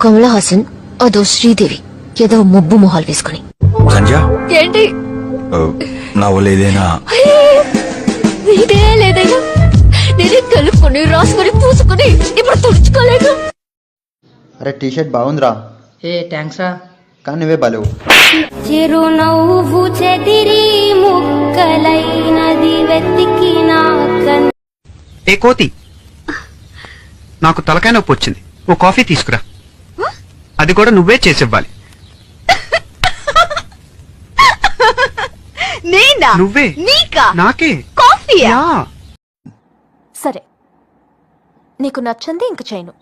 కమలా హాసన్, అదో శ్రీదేవి, ఏదో ముబ్బు మొహాలు వేసుకుని. సంధ్య ఏంటి నా వల్ల ఏదైనా ఇదే లేదైనా నేనే కలుపుకొని రాసుకొని పూసుకొని ఇప్పుడు తుడుచుకోలేదు. అరే టీ షర్ట్ బాగుందిరా. ఏ థ్యాంక్స్ రా. కానీ నువ్వే బాలేవు. చిరునవ్వు చెదిరి ముక్కలైనది వెతికినా. ఏ కోతి, నాకు తలకాయ నొప్పి వచ్చింది, ఓ కాఫీ తీసుకురా. అది కూడా నువ్వే చేసివ్వాలి. నేనా? నువ్వే. నీకా? నాకే. కాఫీయా? సరే, నీకు నచ్చింది ఇంక చేయను,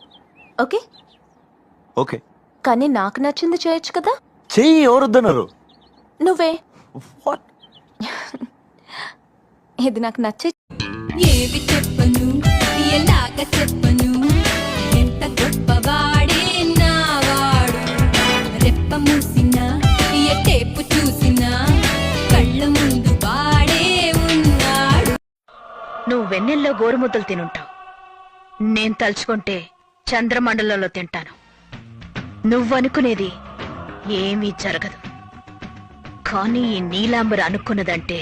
ఓకే? ఓకే, కానీ నాకు నచ్చింది చేయొచ్చు కదా. చెయ్యి, ఎవరొద్దన్నారు? నువ్వే. ఇది నాకు నచ్చే. ఏవి చెప్పను ఎలాగ చెప్పను, ఎంత గొప్పవాడే నావాడు. రెప్ప మూసినా ఎటేపు చూసినా కళ్ళ ముందు వాడే ఉన్నాడు. నువ్వు వెన్నెల్లో గోరుముద్దలు తినుంటావు, నేను తలుచుకుంటే చంద్రమండలంలో తింటాను. నువ్వనుకునేది ఏమీ జరగదు, కానీ ఈ నీలాంబర అనుకున్నదంటే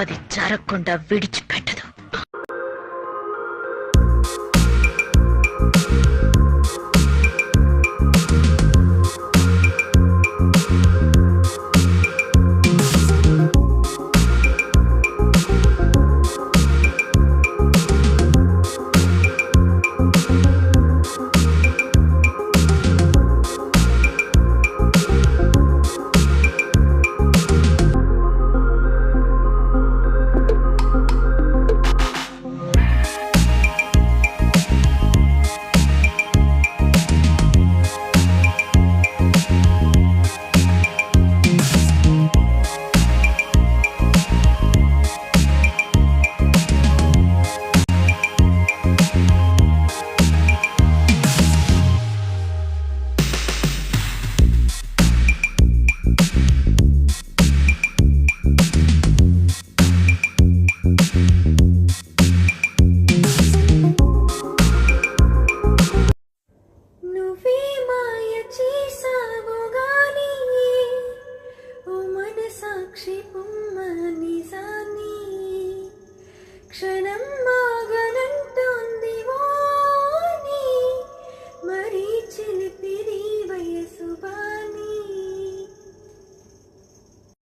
అది జరగకుండా విడిచిపెట్టదు. సాక్షి పొమ్మ నిజాన్ని క్షణం